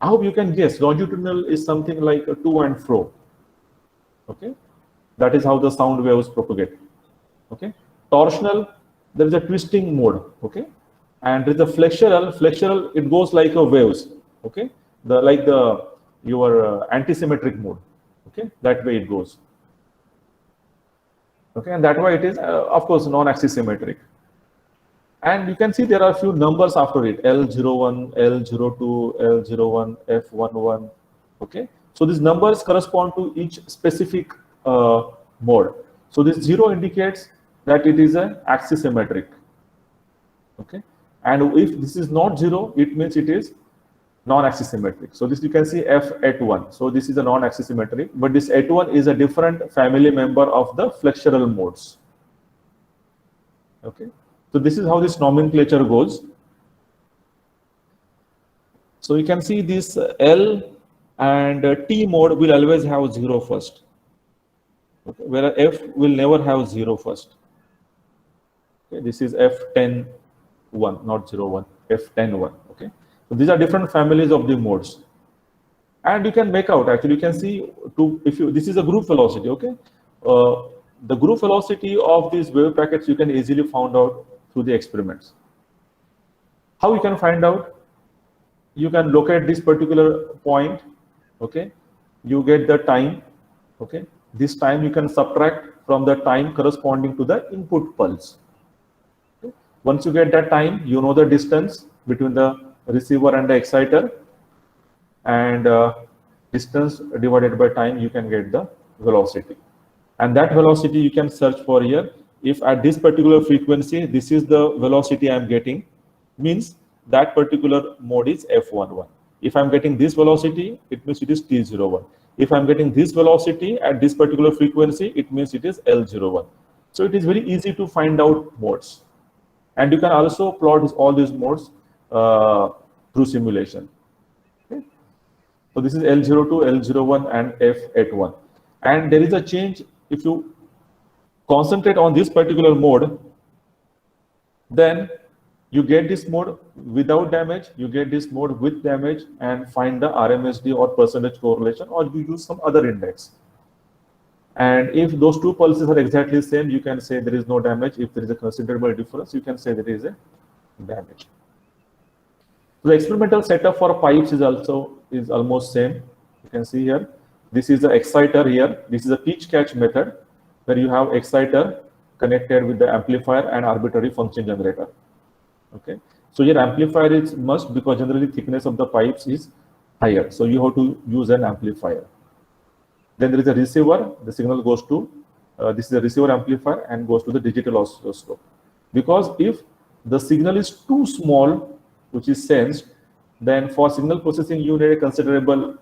I hope you can guess. Longitudinal is something like a to and fro. Okay, that is how the sound waves propagate. Okay, torsional, there is a twisting mode. Okay, and there is a flexural it goes like a waves. Okay, your antisymmetric mode. Okay, that way it goes. Okay, and that way it is of course non-axisymmetric. And you can see there are a few numbers after it, L01, L02, L01, F11. Okay, so these numbers correspond to each specific mode. So this 0 indicates that it is an axisymmetric. Okay, and if this is not 0, it means it is non-axisymmetric. So this you can see F at 1. So this is a non-axisymmetric, but this at 1 is a different family member of the flexural modes. Okay. So this is how this nomenclature goes. So you can see this L and T mode will always have 0 first. Okay, whereas F will never have 0 first. Okay, this is F10 1, not 0 1, F10 1. Okay, so these are different families of the modes, and you can make out. Actually, you can see this is a group velocity. Okay, the group velocity of these wave packets you can easily find out through the experiments. How you can find out? You can locate this particular point. Okay, you get the time. Okay, this time you can subtract from the time corresponding to the input pulse. Okay? Once you get that time, you know the distance between the receiver and the exciter, and distance divided by time, you can get the velocity. And that velocity you can search for here. If at this particular frequency, this is the velocity I'm getting, means that particular mode is F11. If I'm getting this velocity, it means it is T01. If I'm getting this velocity at this particular frequency, it means it is L01. So it is very easy to find out modes. And you can also plot all these modes through simulation. Okay? So this is L02, L01, and F at 1. And there is a change if you concentrate on this particular mode, then you get this mode without damage, you get this mode with damage, and find the RMSD or percentage correlation, or you use some other index. And if those two pulses are exactly the same, you can say there is no damage. If there is a considerable difference, you can say there is a damage. So the experimental setup for pipes is almost same. You can see here, this is the exciter here. This is a pitch catch method, where you have exciter connected with the amplifier and arbitrary function generator. Okay, so your amplifier is must, because generally thickness of the pipes is higher, so you have to use an amplifier. Then there is a receiver. The signal goes to this is a receiver amplifier and goes to the digital oscilloscope. Because if the signal is too small, which is sensed, then for signal processing you need a considerable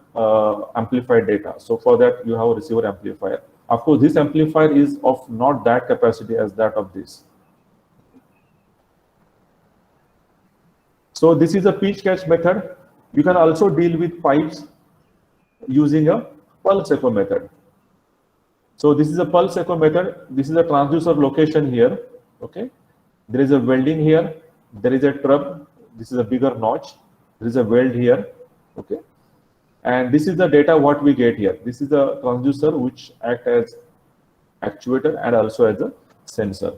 amplified data. So for that you have a receiver amplifier. Of course, this amplifier is of not that capacity as that of this. So this is a pitch catch method. You can also deal with pipes using a pulse echo method. So this is a pulse echo method. This is a transducer location here. Okay, there is a welding here. There is a trub. This is a bigger notch. There is a weld here. Okay, and this is the data what we get here. This is a transducer which acts as actuator and also as a sensor.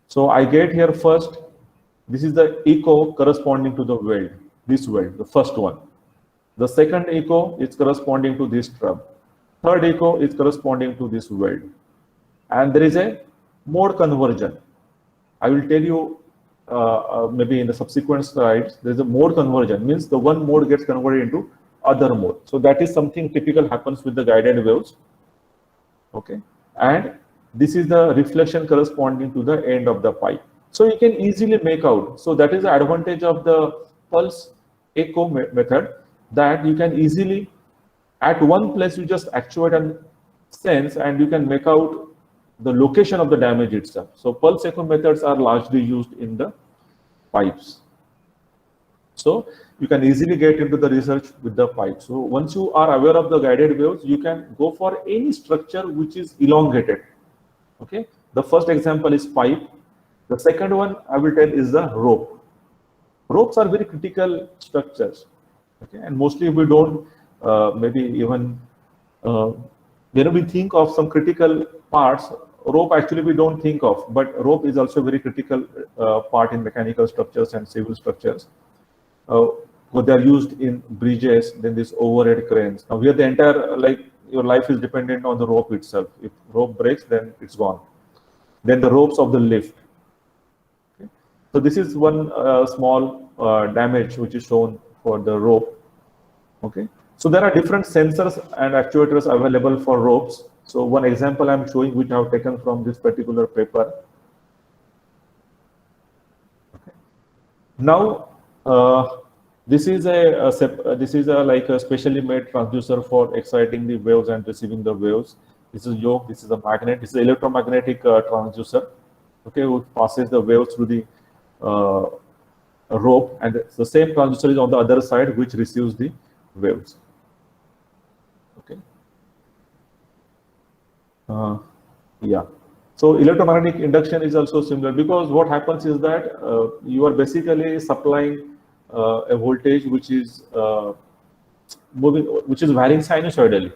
So I get here first. This is the echo corresponding to the weld. This weld, the first one. The second echo is corresponding to this trub. Third echo is corresponding to this weld. And there is a mode conversion. I will tell you maybe in the subsequent slides. There is a mode conversion, means the one mode gets converted into other mode. So that is something typical happens with the guided waves. Okay, and this is the reflection corresponding to the end of the pipe. So you can easily make out. So that is the advantage of the pulse echo method, that you can easily at one place you just actuate and sense, and you can make out the location of the damage itself. So pulse echo methods are largely used in the pipes. So you can easily get into the research with the pipe. So once you are aware of the guided waves, you can go for any structure which is elongated. Okay. The first example is pipe. The second one I will tell is the rope. Ropes are very critical structures. Okay. And mostly we don't maybe even when we think of some critical parts, rope actually we don't think of, but rope is also a very critical part in mechanical structures and civil structures. They are used in bridges, then these overhead cranes. Now here the entire, like, your life is dependent on the rope itself. If rope breaks, then it's gone. Then the ropes of the lift. Okay. So this is one small damage which is shown for the rope. Okay. So there are different sensors and actuators available for ropes. So one example I'm showing, which I have taken from this particular paper. Okay. Now this is like a specially made transducer for exciting the waves and receiving the waves. This is yoke. This is a magnet. This is an electromagnetic transducer. Okay, which passes the waves through the rope, and the same transducer is on the other side, which receives the waves. Okay. Yeah. So electromagnetic induction is also similar, because what happens is that you are basically supplying a voltage which is moving, which is varying sinusoidally.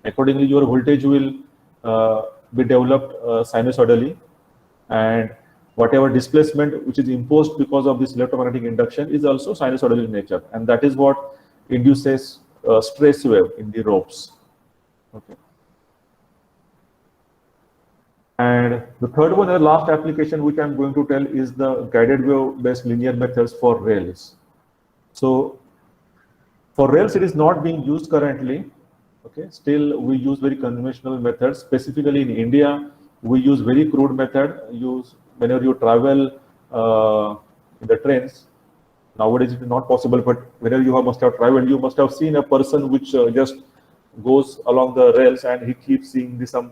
Accordingly, your voltage will be developed sinusoidally, and whatever displacement which is imposed because of this electromagnetic induction is also sinusoidal in nature, and that is what induces stress wave in the ropes. Okay. And the third one, the last application which I'm going to tell, is the guided wave based linear methods for rails. So for rails, it is not being used currently. Okay, still we use very conventional methods. Specifically in India, we use very crude method. Use whenever you travel in the trains. Nowadays it is not possible, but whenever you must have traveled, you must have seen a person which just goes along the rails and he keeps seeing the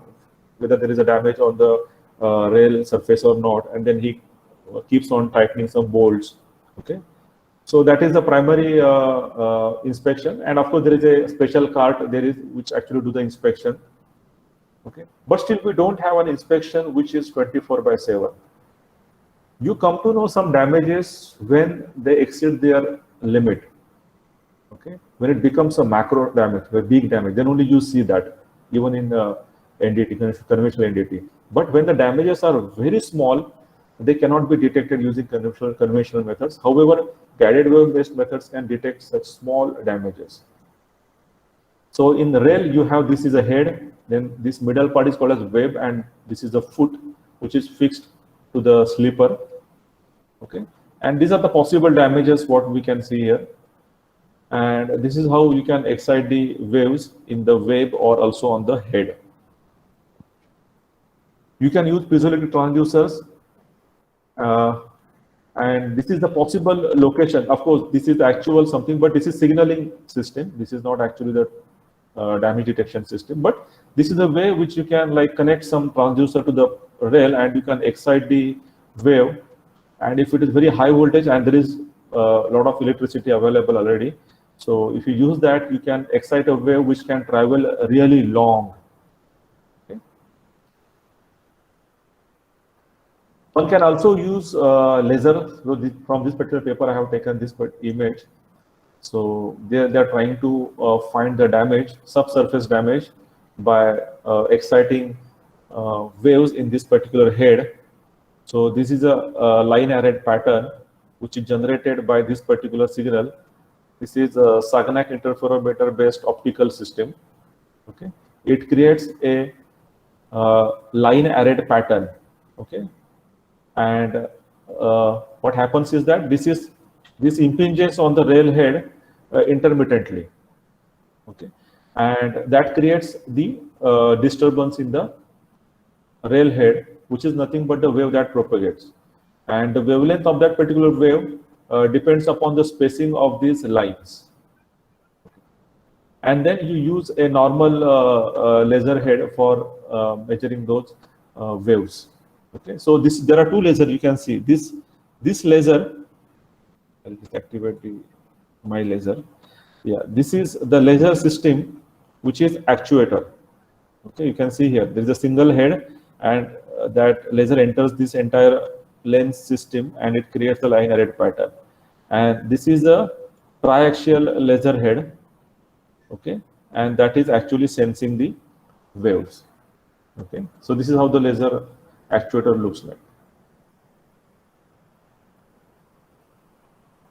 whether there is a damage on the rail surface or not, and then he keeps on tightening some bolts. Okay. So that is the primary inspection, and of course there is a special cart which actually do the inspection. Okay, but still we don't have an inspection which is 24/7. You come to know some damages when they exceed their limit. Okay, when it becomes a macro damage, a big damage, then only you see that, even in NDT, conventional NDT. But when the damages are very small, they cannot be detected using conventional methods. However, guided wave based methods can detect such small damages. So in the rail, you have, this is a head, then this middle part is called as web, and this is the foot which is fixed to the sleeper. Okay, and these are the possible damages what we can see here, and this is how you can excite the waves in the web or also on the head. You can use piezoelectric transducers, and this is the possible location. Of course, this is the actual something, but this is signaling system. This is not actually the damage detection system, but this is a way which you can like connect some transducer to the rail, and you can excite the wave. And if it is very high voltage and there is a lot of electricity available already, so if you use that, you can excite a wave which can travel really long. Okay. One can also use laser. So from this particular paper, I have taken this image. So they're trying to find the damage, subsurface damage, by exciting waves in this particular head. So this is a line array pattern which is generated by this particular signal. This is a Sagnac interferometer based optical system. Okay, it creates a line array pattern. Okay, and what happens is that this impinges on the rail head intermittently. Okay, and that creates the disturbance in the rail head, which is nothing but the wave that propagates. And the wavelength of that particular wave depends upon the spacing of these lines. And then you use a normal laser head for measuring those waves. Okay, so there are two lasers. You can see this laser. I'll just activate my laser. Yeah, this is the laser system, which is actuator. Okay, you can see here there is a single head, and that laser enters this entire lens system, and it creates the line array pattern. And this is a triaxial laser head. Okay, and that is actually sensing the waves. Okay, so this is how the laser actuator looks like.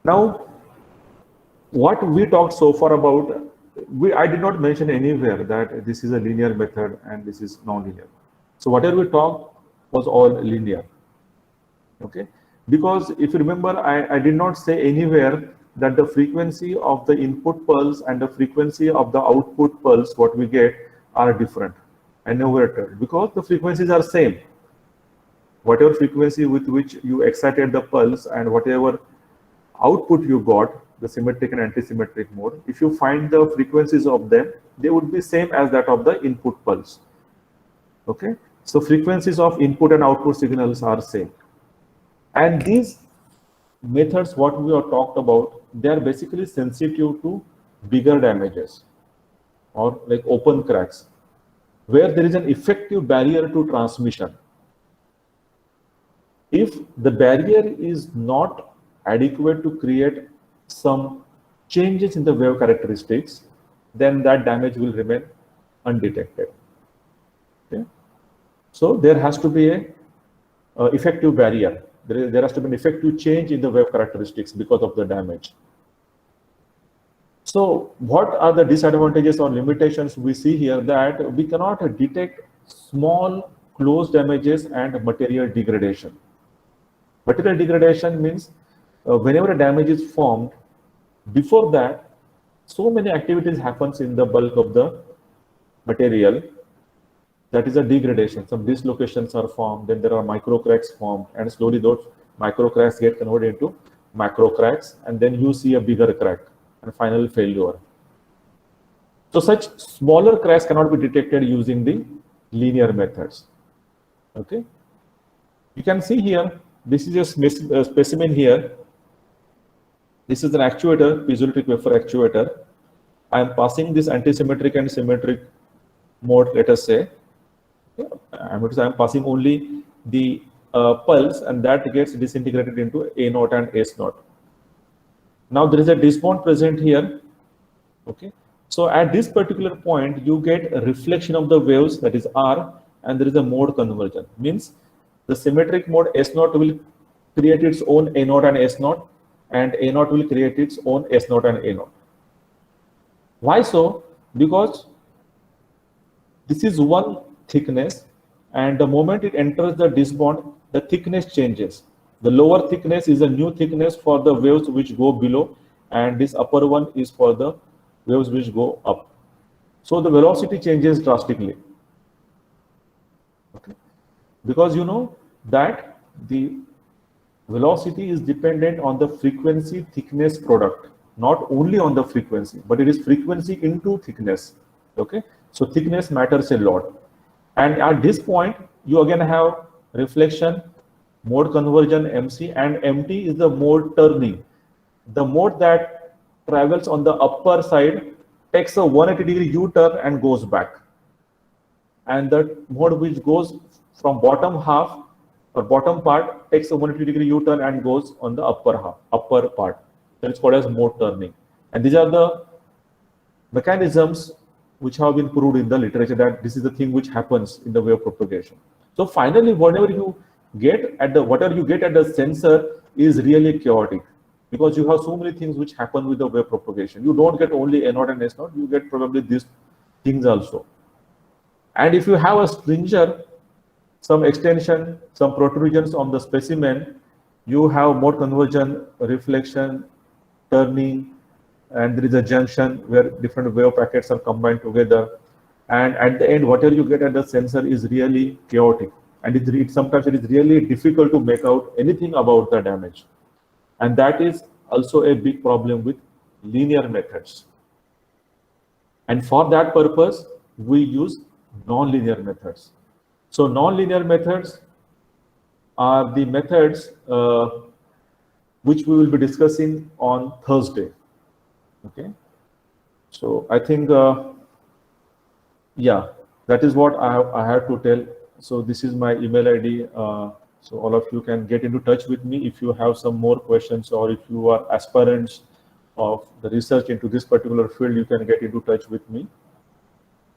Now, what we talked so far about, I did not mention anywhere that this is a linear method and this is non-linear. So whatever we talked was all linear. Okay, because if you remember, I did not say anywhere that the frequency of the input pulse and the frequency of the output pulse, what we get, are different. I nowhere told, because the frequencies are same. Whatever frequency with which you excited the pulse and whatever output you got, the symmetric and anti-symmetric mode, if you find the frequencies of them, they would be same as that of the input pulse. Okay, so frequencies of input and output signals are same. And these methods, what we have talked about, they are basically sensitive to bigger damages or like open cracks, where there is an effective barrier to transmission. If the barrier is not adequate to create some changes in the wave characteristics, then that damage will remain undetected. Okay? So there has to be a effective barrier. There has to be an effective change in the wave characteristics because of the damage. So what are the disadvantages or limitations we see here? That we cannot detect small close damages and material degradation. Material degradation means whenever a damage is formed, before that, so many activities happens in the bulk of the material. That is a degradation. Some dislocations are formed, then there are micro cracks formed, and slowly those micro cracks get converted into macro cracks, and then you see a bigger crack and final failure. So such smaller cracks cannot be detected using the linear methods. Okay, you can see here, this is a specimen here. This is an actuator, piezoelectric wafer actuator. I am passing this anti-symmetric and symmetric mode, let us say. I'm passing only the pulse, and that gets disintegrated into A0 and S0. Now there is a disbond present here. Okay, so at this particular point, you get a reflection of the waves, that is R, and there is a mode conversion. Means the symmetric mode S0 will create its own A0 and S0, and A0 will create its own S0 and A0. Why so? Because this is one thickness, and the moment it enters the disbond, the thickness changes. The lower thickness is a new thickness for the waves which go below, and this upper one is for the waves which go up. So the velocity changes drastically. Okay, because you know that the velocity is dependent on the frequency thickness product, not only on the frequency, but it is frequency into thickness. Okay, so thickness matters a lot. And at this point, you again have reflection, mode conversion, MC, and MT is the mode turning. The mode that travels on the upper side takes a 180-degree U-turn and goes back. And the mode which goes from bottom half or bottom part takes a 180-degree U-turn and goes on the upper part. That is called as mode turning. And these are the mechanisms which have been proved in the literature, that this is the thing which happens in the wave propagation. So finally, whatever you get at the sensor is really chaotic, because you have so many things which happen with the wave propagation. You don't get only A0 and S0, you get probably these things also. And if you have a stringer, some extension, some protrusions on the specimen, you have mode conversion, reflection, turning, and there is a junction where different wave packets are combined together. And at the end, whatever you get at the sensor is really chaotic. And sometimes it is really difficult to make out anything about the damage. And that is also a big problem with linear methods. And for that purpose, we use non-linear methods. So non-linear methods are the methods which we will be discussing on Thursday. Okay. So I think, yeah, that is what I have to tell. So this is my email ID. So all of you can get into touch with me if you have some more questions, or if you are aspirants of the research into this particular field, you can get into touch with me.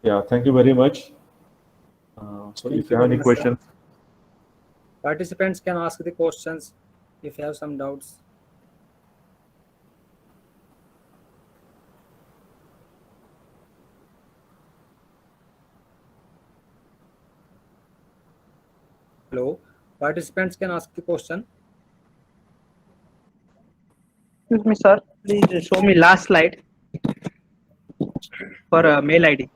Yeah, thank you very much. So if you have any questions.
Participants can ask the questions if you have some doubts. Hello, participants can ask the question.
Excuse me, sir. Please show me last slide for mail ID.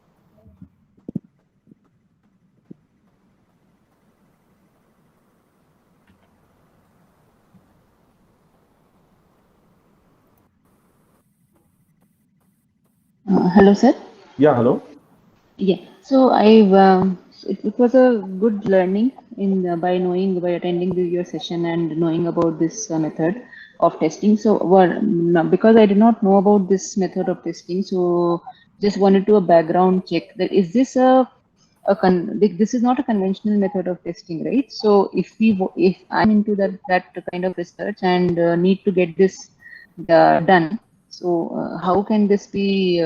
Hello, sir.
Yeah, hello.
Yeah. So it was a good learning by attending your session and knowing about this method of testing. So because I did not know about this method of testing, so just wanted to a background check that is this this is not a conventional method of testing, right? So if I'm into that kind of research and need to get this done, so how can this be